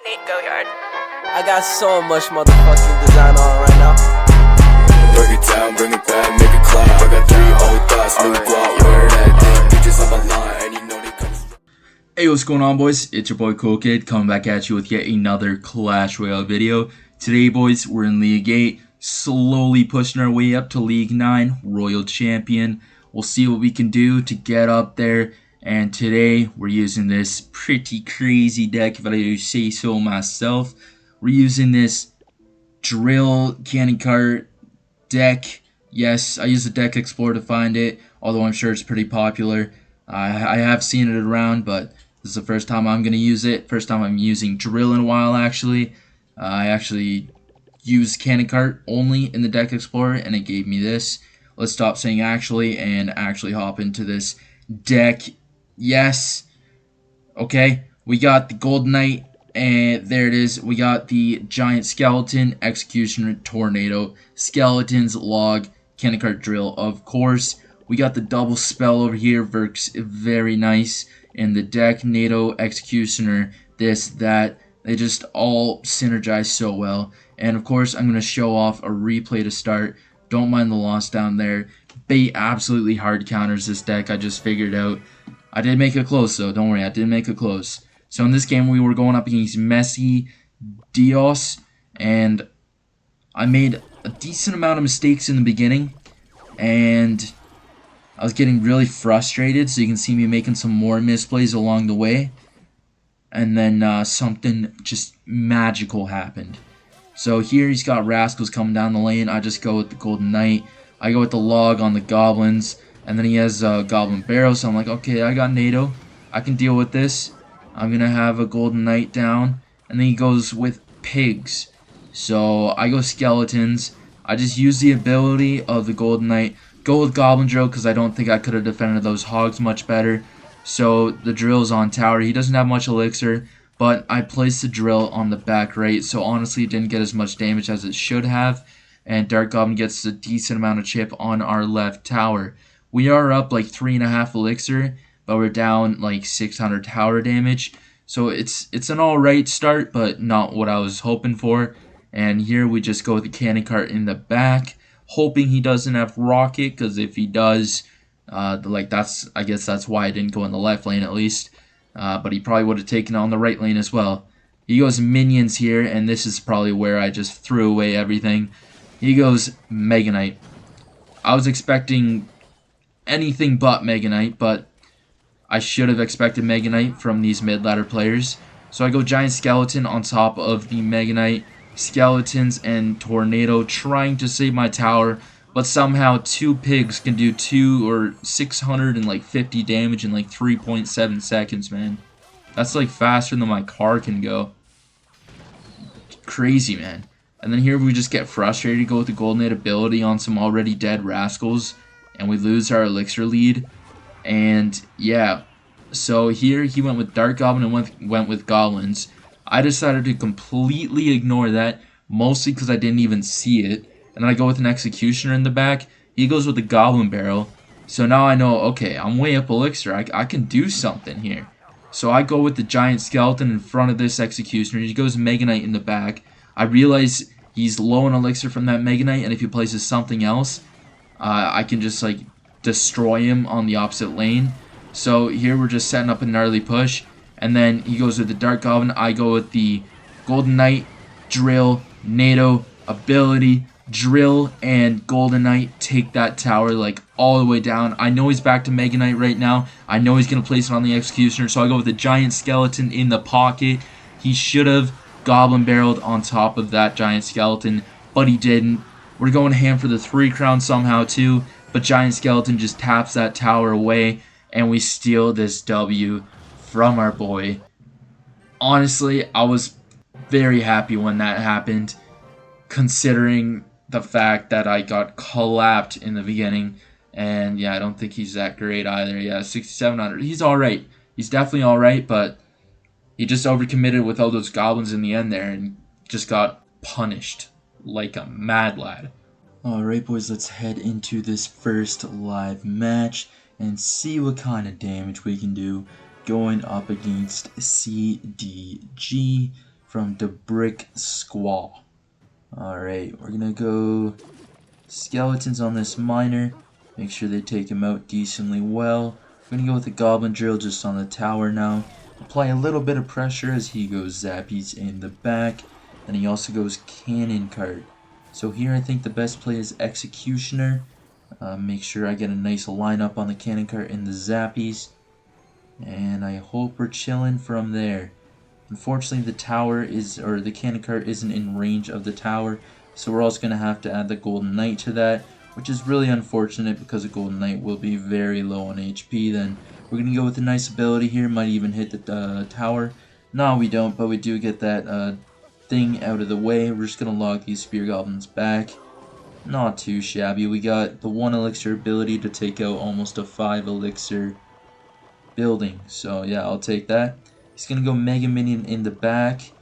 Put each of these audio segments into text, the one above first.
Nate, go yard. I got so much motherfucking design on right now. Break it down, bring it back, make it clap. I got 3 old thoughts, new guap, where that thing, bitches on my line, and you know they come. Hey, what's going on, boys? It's your boy Cool Kid coming back at you with yet another Clash Royale video. Today, boys, we're in League 8, slowly pushing our way up to League 9, Royal Champion. We'll see what we can do to get up there. And today, we're using this pretty crazy deck, if I do say so myself. We're using this drill cannon cart deck. Yes, I use the Deck Explorer to find it, although I'm sure it's pretty popular. I have seen it around, but this is the first time I'm going to use it. First time I'm using drill in a while, actually. I actually used cannon cart only in the Deck Explorer, and it gave me this. Let's stop saying actually and actually hop into this deck. Yes. Okay, we got the Golden Knight, and there it is. We got the Giant Skeleton, Executioner, Tornado, Skeletons, Log, cannon cart, drill, of course. We got the double spell over here, works very nice in the deck. NATO, Executioner, this, that. They just all synergize so well. And of course, I'm going to show off a replay to start. Don't mind the loss down there. Bait absolutely hard counters this deck, I just figured out. I did make it close though, don't worry, I did make it close. So in this game, we were going up against Messi, Dios, and I made a decent amount of mistakes in the beginning. And I was getting really frustrated, so you can see me making some more misplays along the way. And then something just magical happened. So here he's got Rascals coming down the lane. I just go with the Golden Knight. I go with the Log on the Goblins. And then he has Goblin Barrel, so I'm like, okay, I got NATO. I can deal with this. I'm going to have a Golden Knight down. And then he goes with Pigs. So I go Skeletons. I just use the ability of the Golden Knight. Go with Goblin Drill because I don't think I could have defended those Hogs much better. So the Drill's on tower. He doesn't have much elixir, but I placed the Drill on the back right. So honestly, it didn't get as much damage as it should have. And Dark Goblin gets a decent amount of chip on our left tower. We are up like 3.5 elixir, but we're down like 600 tower damage. So it's an alright start, but not what I was hoping for. And here we just go with the cannon cart in the back, hoping he doesn't have rocket, because if he does, I guess that's why I didn't go in the left lane at least. But he probably would have taken it on the right lane as well. He goes minions here, and this is probably where I just threw away everything. He goes Mega Knight. I was expecting anything but Mega Knight, but I should have expected Mega Knight from these mid-ladder players. So I go Giant Skeleton on top of the Mega Knight, Skeletons, and Tornado, trying to save my tower, but somehow 2 pigs can do 650 damage in like 3.7 seconds, man. That's like faster than my car can go. Crazy, man. And then here we just get frustrated, go with the Golden Knight ability on some already dead Rascals, and we lose our elixir lead. And yeah, so here he went with Dark Goblin and went with Goblins. I decided to completely ignore that, mostly because I didn't even see it. And then I go with an Executioner in the back. He goes with the Goblin Barrel. So now I know, okay, I'm way up elixir. I can do something here. So I go with the Giant Skeleton in front of this Executioner. He goes Mega Knight in the back. I realize he's low in elixir from that Mega Knight, and if he places something else, I can just like destroy him on the opposite lane. So here we're just setting up a gnarly push, and then he goes with the Dark Goblin. I go with the Golden Knight, Drill, NATO, ability, Drill, and Golden Knight take that tower like all the way down. I know he's back to Mega Knight right now. I know he's going to place it on the Executioner, so I go with the Giant Skeleton in the pocket. He should have Goblin Barreled on top of that Giant Skeleton, but he didn't. We're going ham for the 3 crown somehow too, but Giant Skeleton just taps that tower away, and we steal this W from our boy. Honestly, I was very happy when that happened, considering the fact that I got collapsed in the beginning. And yeah, I don't think he's that great either. Yeah, 6,700. He's alright. He's definitely alright, but he just overcommitted with all those goblins in the end there and just got punished like a mad lad. Alright, boys, let's head into this first live match and see what kind of damage we can do going up against CDG. from the Brick Squall. Alright, we're gonna go skeletons on this miner. Make sure they take him out decently well. We're gonna go with the goblin drill just on the tower now. Apply a little bit of pressure as he goes zappies in the back. And he also goes cannon cart. So here I think the best play is executioner. Make sure I get a nice lineup on the cannon cart and the zappies. And I hope we're chilling from there. Unfortunately the tower or the cannon cart isn't in range of the tower. So we're also going to have to add the golden knight to that. Which is really unfortunate because the golden knight will be very low on HP then. We're going to go with a nice ability here. Might even hit the tower. No, we don't, but we do get that thing out of the way. We're just going to log these spear goblins back. Not too shabby. We got the 1 elixir ability to take out almost a 5 elixir building. So yeah, I'll take that. He's going to go Mega Minion in the back.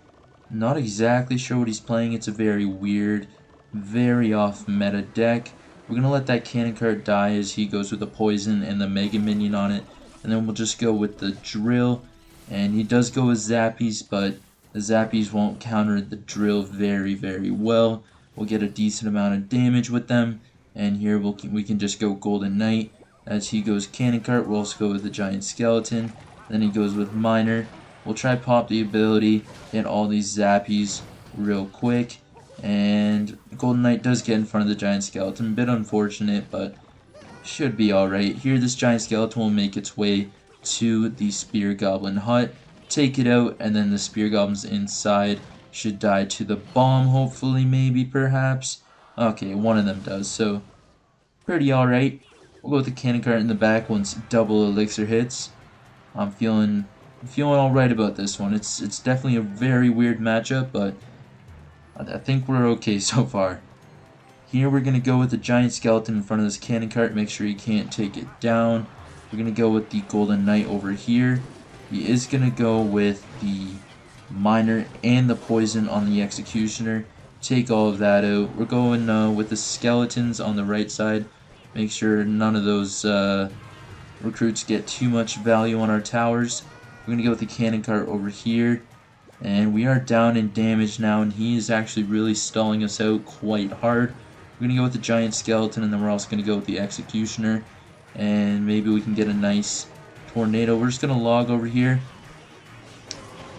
Not exactly sure what he's playing. It's a very weird, very off meta deck. We're going to let that cannon cart die as he goes with the poison and the Mega Minion on it. And then we'll just go with the drill. And he does go with zappies, but the zappies won't counter the drill very, very well. We'll get a decent amount of damage with them. And here we can just go Golden Knight. As he goes cannon cart, we'll also go with the giant skeleton. Then he goes with miner. We'll try pop the ability, hit all these zappies real quick. And Golden Knight does get in front of the giant skeleton. A bit unfortunate, but should be alright. Here this giant skeleton will make its way to the spear goblin hut. Take it out, and then the spear goblins inside should die to the bomb, hopefully, maybe, perhaps. Okay, one of them does, so pretty alright. We'll go with the cannon cart in the back once double elixir hits. I'm feeling alright about this one. It's definitely a very weird matchup, but I think we're okay so far. Here we're going to go with the giant skeleton in front of this cannon cart. Make sure he can't take it down. We're going to go with the golden knight over here. He is going to go with the miner and the poison on the executioner. Take all of that out. We're going with the skeletons on the right side. Make sure none of those recruits get too much value on our towers. We're going to go with the cannon cart over here. And we are down in damage now, and he is actually really stalling us out quite hard. We're going to go with the giant skeleton, and then we're also going to go with the executioner. And maybe we can get a nice tornado. We're just going to log over here.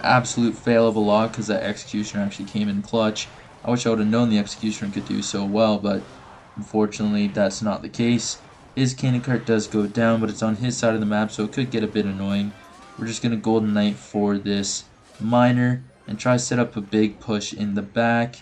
Absolute fail of a log because that executioner actually came in clutch. I wish I would have known the executioner could do so well, but unfortunately that's not the case. His cannon cart does go down, but it's on his side of the map, so it could get a bit annoying. We're just going to golden knight for this miner and try to set up a big push in the back.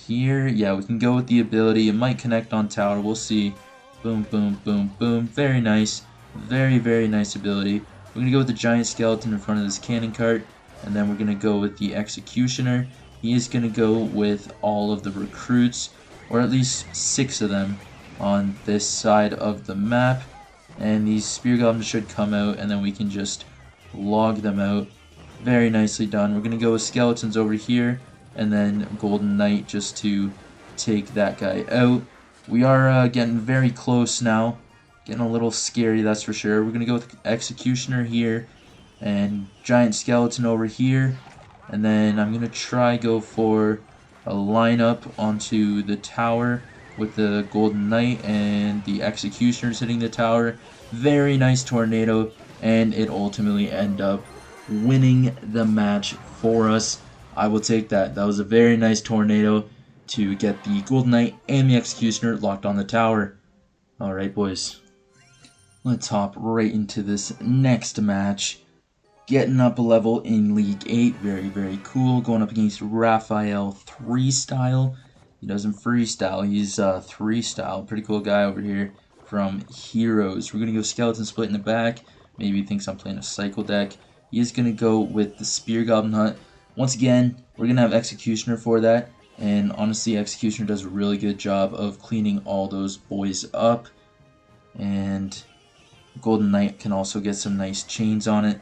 Here, yeah, we can go with the ability. It might connect on tower. We'll see. Boom, boom, boom, boom. Very nice. Very, very nice ability. We're going to go with the giant skeleton in front of this cannon cart. And then we're going to go with the executioner. He is going to go with all of the recruits, or at least 6 of them, on this side of the map. And these spear goblins should come out, and then we can just log them out. Very nicely done. We're going to go with skeletons over here, and then golden knight just to take that guy out. We are getting very close now. Getting a little scary, that's for sure. We're going to go with executioner here, and giant skeleton over here. And then I'm going to try go for a lineup onto the tower with the golden knight and the executioners hitting the tower. Very nice tornado, and it ultimately ended up winning the match for us. I will take that. That was a very nice tornado to get the golden knight and the executioner locked on the tower. Alright, boys. Let's hop right into this next match. Getting up a level in League 8. Very, very cool. Going up against Raphael 3-style. He doesn't freestyle. He's 3-style. Pretty cool guy over here from Heroes. We're going to go skeleton split in the back. Maybe he thinks I'm playing a cycle deck. He is going to go with the spear goblin hut. Once again, we're going to have executioner for that. And honestly, executioner does a really good job of cleaning all those boys up. And golden knight can also get some nice chains on it.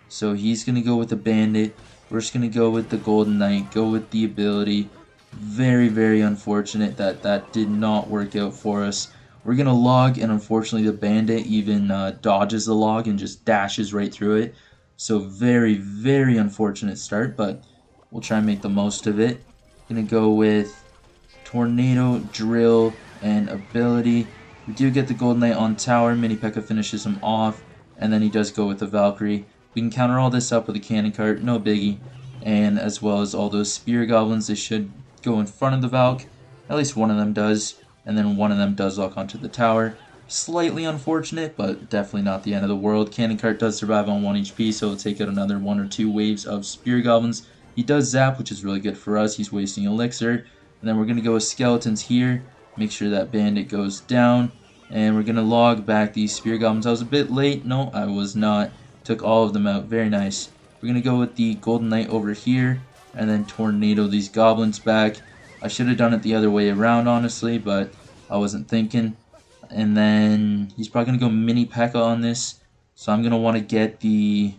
So he's going to go with the bandit. We're just going to go with the golden knight. Go with the ability. Very, very unfortunate that that did not work out for us. We're going to log, and unfortunately the bandit even dodges the log and just dashes right through it. So very, very unfortunate start, but We'll try and make the most of it. Gonna go with Tornado, Drill, and Ability. We do get the Golden Knight on tower. Mini P.E.K.K.A finishes him off, and then he does go with the Valkyrie. We can counter all this up with a Cannon Cart, no biggie. And as well as all those Spear Goblins, they should go in front of the Valk. At least one of them does, and then one of them does lock onto the tower. Slightly unfortunate, but definitely not the end of the world. Cannon Cart does survive on 1 HP, so it'll take out another 1 or 2 waves of Spear Goblins. He does zap, which is really good for us. He's wasting Elixir. And then we're going to go with Skeletons here. Make sure that Bandit goes down. And we're going to log back these Spear Goblins. I was a bit late. No, I was not. Took all of them out. Very nice. We're going to go with the Golden Knight over here. And then Tornado these Goblins back. I should have done it the other way around, honestly, but I wasn't thinking. And then he's probably going to go Mini P.E.K.K.A on this. So I'm going to want to get the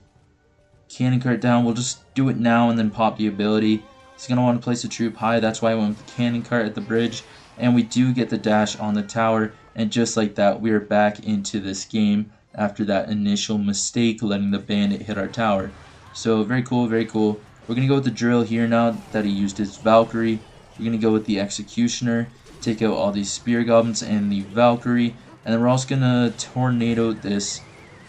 Cannon Cart down. We'll just do it now and then pop the ability. He's going to want to place a troop high. That's why I went with the Cannon Cart at the bridge. And we do get the dash on the tower. And just like that, we are back into this game after that initial mistake letting the Bandit hit our tower. So very cool, very cool. We're going to go with the Drill here now that he used his Valkyrie. We're going to go with the Executioner. Take out all these Spear Goblins and the Valkyrie. And then we're also going to Tornado this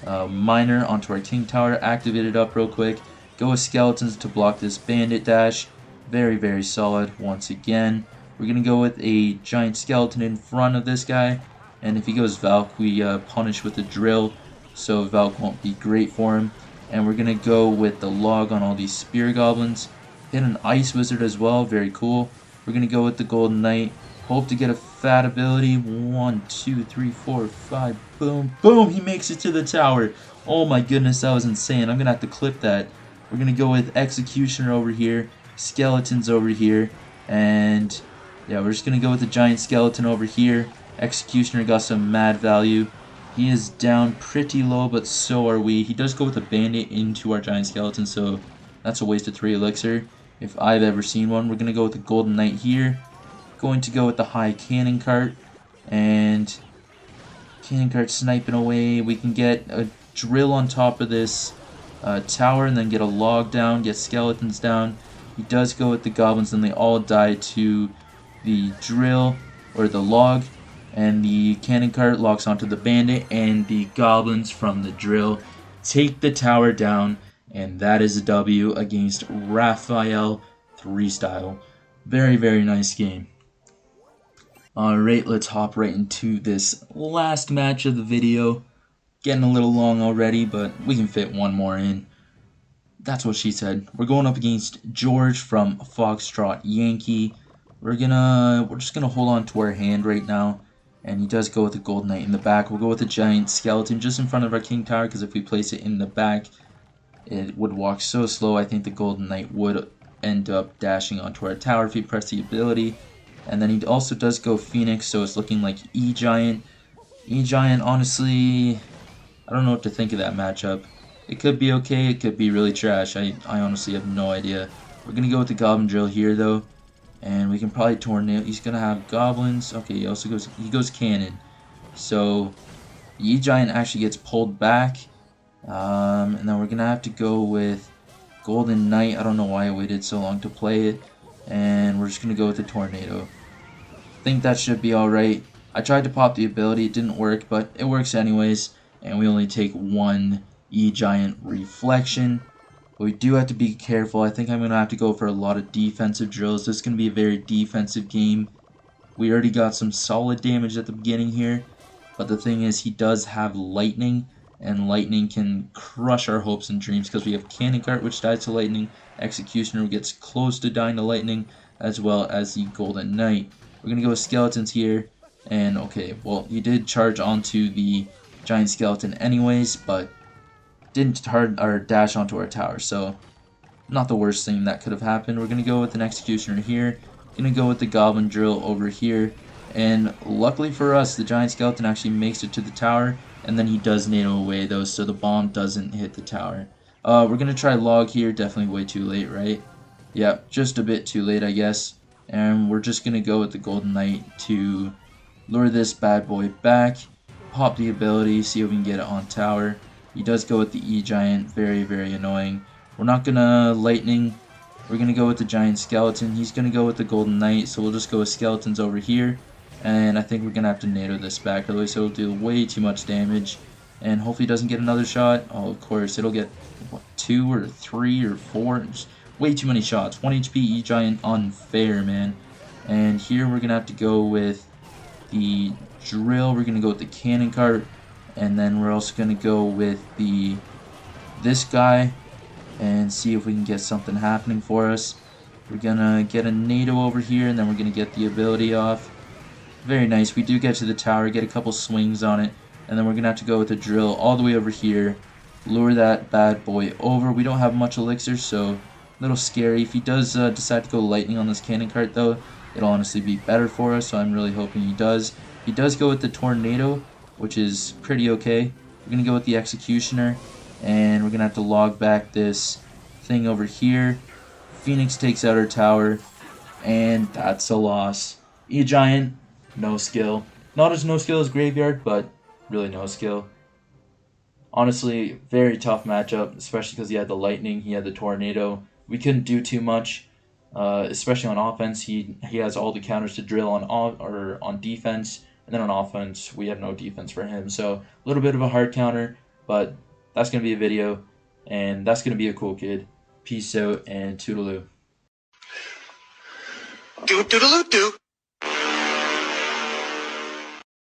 Miner onto our King Tower. Activate it up real quick. Go with Skeletons to block this Bandit dash. Very, very solid once again. We're going to go with a Giant Skeleton in front of this guy. And if he goes Valk, we punish with a Drill. So Valk won't be great for him. And we're going to go with the Log on all these Spear Goblins. Hit an Ice Wizard as well. Very cool. We're going to go with the Golden Knight. Hope to get a fat ability. 1, 2, 3, 4, 5. Boom. Boom. He makes it to the tower. Oh my goodness, that was insane. I'm going to have to clip that. We're going to go with Executioner over here. Skeletons over here. And yeah, we're just going to go with the Giant Skeleton over here. Executioner got some mad value. He is down pretty low, but so are we. He does go with a Bandit into our Giant Skeleton, so that's a waste of 3 Elixir if I've ever seen one. We're going to go with the Golden Knight here. Going to go with the high Cannon Cart. And Cannon Cart sniping away. We can get a Drill on top of this tower and then get a Log down, get Skeletons down. He does go with the Goblins and they all die to the Drill or the Log. And the Cannon Cart locks onto the Bandit, and the Goblins from the Drill take the tower down, and that is a W against Raphael 3-style. Very, very nice game. Alright, let's hop right into this last match of the video. Getting a little long already, but we can fit one more in. That's what she said. We're going up against George from Foxtrot Yankee. We're just gonna hold on to our hand right now. And he does go with the Golden Knight in the back. We'll go with the Giant Skeleton just in front of our King Tower, because if we place it in the back, it would walk so slow. I think the Golden Knight would end up dashing onto our tower if he pressed the ability. And then he also does go Phoenix, so it's looking like E-Giant. E-Giant, honestly, I don't know what to think of that matchup. It could be okay, it could be really trash. I honestly have no idea. We're going to go with the Goblin Drill here, though. And we can probably Tornado. He's gonna have Goblins. Okay, he goes Cannon. So E-Giant actually gets pulled back. And then we're gonna have to go with Golden Knight. I don't know why I waited so long to play it. And we're just gonna go with the Tornado. I think that should be alright. I tried to pop the ability, it didn't work, but it works anyways. And we only take 1 E-Giant reflection. But we do have to be careful. I think I'm going to have to go for a lot of defensive drills. This is going to be a very defensive game. We already got some solid damage at the beginning here. But the thing is, he does have Lightning. And Lightning can crush our hopes and dreams. Because we have Cannon Cart, which dies to Lightning. Executioner gets close to dying to Lightning. As well as the Golden Knight. We're going to go with Skeletons here. And okay, well, he did charge onto the Giant Skeleton anyways. But didn't dash onto our tower, so not the worst thing that could have happened. We're going to go with an Executioner here, going to go with the Goblin Drill over here, and luckily for us, the Giant Skeleton actually makes it to the tower, and then he does NATO away though, so the bomb doesn't hit the tower. We're going to try Log here, definitely way too late, right? Yeah, just a bit too late, I guess, and we're just going to go with the Golden Knight to lure this bad boy back, pop the ability, see if we can get it on tower. He does go with the E-Giant, very, very annoying. We're not going to Lightning We're going to go with the giant skeleton. He's going to go with the golden knight, so we'll just go with skeletons over here. And I think we're going to have to NATO this back, otherwise it'll do way too much damage. And hopefully it doesn't get another shot. Oh, of course, it'll get, what, 2 or 3 or 4? Just way too many shots. 1 HP E-Giant, unfair, man. And here we're going to have to go with the drill. We're going to go with the cannon cart. And then we're also going to go with this guy and see if we can get something happening for us. We're going to get a NATO over here, and then we're going to get the ability off. Very nice. We do get to the tower, get a couple swings on it, and then we're going to have to go with the drill all the way over here. Lure that bad boy over. We don't have much elixir, so a little scary. If he does decide to go lightning on this cannon cart, though, it'll honestly be better for us, so I'm really hoping he does. He does go with the tornado, which is pretty okay. We're going to go with the executioner, and we're going to have to log back this thing over here. Phoenix takes out our tower, and that's a loss. E-Giant, no skill. Not as no skill as Graveyard, but really no skill. Honestly, very tough matchup, especially because he had the lightning, he had the tornado. We couldn't do too much, especially on offense. He has all the counters to drill on defense, and then on offense, we have no defense for him. So a little bit of a hard counter, but that's going to be a video, and that's going to be a cool kid. Peace out, and toodaloo. Do-do-do-do-do.